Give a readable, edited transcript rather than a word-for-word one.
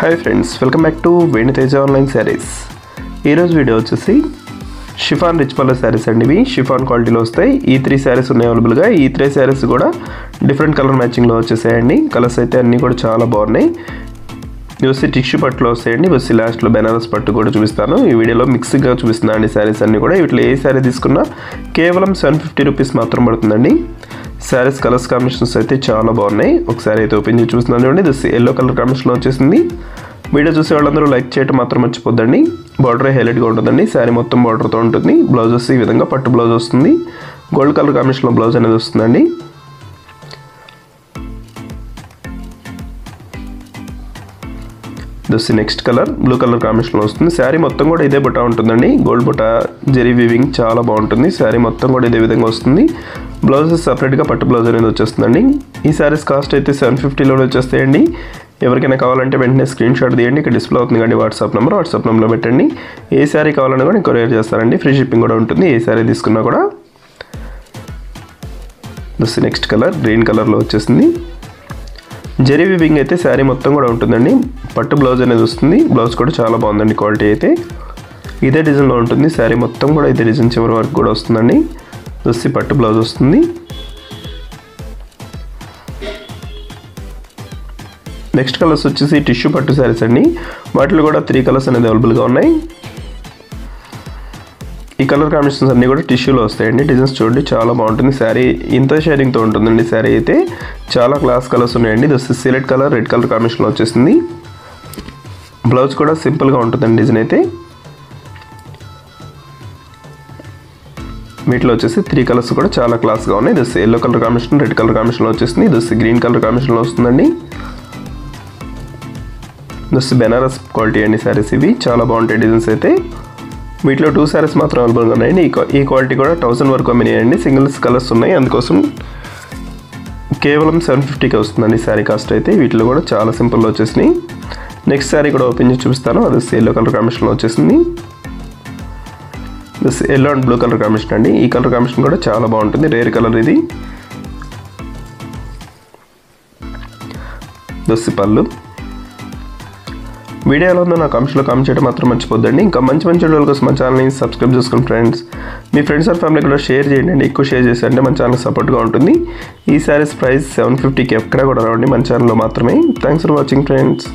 hi friends welcome back to Venu Teja online sarees video వచ్చేసి chiffon Repalle sarees అండి ఇవి షిఫాన్ క్వాలిటీలో వస్తాయి ఈ 3 సారీస్ ఉన్నాయి అవైలబుల్ గా ఈ 3 సారీస్ కూడా డిఫరెంట్ కలర్ మ్యాచింగ్ లో వచ్చేసాయండి కలర్స్ అయితే అన్ని కూడా చాలా బాగున్నాయి ఇవి టిష్యూ పట్టులో వస్తాయండి ఇవి లాస్ట్ లో బెనారస్ పట్టు కూడా చూపిస్తాను ఈ వీడియోలో మిక్సింగ్ గా చూపిస్తున్నాను సారీస్ అన్ని కూడా వీటిలో ఏ సారీ తీసుకున్నా కేవలం 750 రూపాయస్ మాత్రం పడుతుందండి సారీస్ కలర్స్ కాంబినేషన్స్ అయితే చాలా బాగున్నాయి ఒకసారి అయితే ఓపెన్ చేసి చూస్తున్నాను చూడండి దిస్ yellow కలర్ కాంబినేషన్ లో వచ్చేసింది వీడియో చూసే వాళ్ళందరూ లైక్ చేయడం మాత్రం మర్చిపోద్దండి బార్డర్ హైలైట్ గా ఉంటుందండి సారీ మొత్తం బార్డర్ తో ఉంటుంది బ్లౌజ్ వచ్చి ఈ విధంగా పట్టు బ్లౌజ్ వస్తుంది గోల్డ్ కలర్ కాంబినేషన్ లో బ్లౌజ్ అనేది వస్తుందండి this next colour blue colour combination లో వస్తుంది సారీ మొత్తం కూడా ఇదే బుట్ట ఉంటుందండి గోల్డ్ బుట్ట జరీ వీవింగ్ చాలా బాగుంటుంది సారీ మొత్తం కూడా ఇదే విధంగా వస్తుంది బ్లౌజ్ సెపరేట్ గా పట్టు బ్లౌజ్ అనేది వచ్చేస్తుందండి ఈ సారీస్ కాస్ట్ అయితే 750 లో వచ్చేస్తాయండి ఎవరికైనా కావాలంటే వెంటనే స్క్రీన్ షాట్ తీయండి ఇక్కడ డిస్ప్లే అవుతుంది కండి వాట్సాప్ నెంబర్లో పెట్టండి ఏ సారీ కావాలన్నా కూడా కొరియర్ చేస్తారండి ఫ్రీ షిప్పింగ్ కూడా ఉంటుంది ఏ సారీ తీసుకున్నా కూడా this next colour green colour లో వచ్చేసింది జరీ వీవింగ్ అయితే సారీ మొత్తం కూడా ఉంటుందండి పట్టు బ్లౌజ్ అనేది వస్తుంది బ్లౌజ్ కూడా చాలా బాగుందండి క్వాలిటీ అయితే ఇదే డిజైన్ లో ఉంటుంది సారీ మొత్తం కూడా ఇదే డిజైన్ చివరి వరకు కూడా వస్తుందండి దొస్సి పట్టు బ్లౌజ్ వస్తుంది నెక్స్ట్ కలర్స్ వచ్చేసి టిష్యూ పట్టు సారీస్ అండి వాటిలో కూడా 3 కలర్స్ అనేది అవైలబుల్ గా ఉన్నాయి ఈ కలర్ కాంబినేషన్స్ అన్ని కూడా టిష్యూలో వస్తాయండి డిజైన్స్ చూడండి చాలా బాగుంటుంది సారీ ఇంత షేడింగ్ తో ఉంటుందండి సారీ అయితే చాలా క్లాస్ కలర్స్ ఉన్నాయండి దొస్సి సిలెట్ కలర్ రెడ్ కలర్ కాంబినేషన్ లో వచ్చేసింది బ్లౌజ్ కూడా సింపుల్ గా ఉంటుందండి డిజైన్ అయితే వీటిలో వచ్చేసి 3 కలర్స్ కూడా చాలా క్లాస్ గా ఉన్నాయి this yellow colour combination red colour combination లో వచ్చేసింది దిస్ గ్రీన్ కలర్ కాంబినేషన్ లో వస్తుందండి దిస్ బెనారస్ క్వాలిటీ అండి సారీస్ ఇవి చాలా బాగుంటాయి డిజైన్స్ అయితే వీటిలో 2 సారీస్ మాత్రం అవైలబుల్ గా ఉన్నాయండి ఈ క్వాలిటీ కూడా 1000 వరకు అమ్మినాయండి సింగిల్స్ కలర్స్ ఉన్నాయి అందుకోసం కేవలం 750 కి వస్తుందండి సారీ కాస్ట్ అయితే వీటిలో కూడా చాలా సింపుల్ లో వచ్చేసినాయి నెక్స్ట్ సారీ కూడా ఓపెన్ చేసి చూపిస్తాను అది yellow కలర్ కాంబినేషన్ లో వచ్చేసింది this yellow and blue colour combination అండి ఈ కలర్ కాంబినేషన్ కూడా చాలా బాగుంటుంది రేర్ కలర్ ఇది దిస్ పళ్ళు వీడియో ఎలా ఉందో నా కామెంట్స్లో కామెంట్ చేయడం మాత్రం మర్చిపోద్దండి ఇంకా మంచి వీడియోల కోసం మన ఛానల్ని సబ్స్క్రైబ్ చేసుకోండి friends me friends and family కూడా షేర్ చేయండి ఎక్కువ షేర్ చేశారంటే మన ఛానల్ సపోర్ట్గా ఉంటుంది ఈ సారీస్ ప్రైస్ 750కి ఎక్కడ కూడా రావండి మన ఛానల్లో మాత్రమే థ్యాంక్స్ ఫర్ వాచింగ్ ఫ్రెండ్స్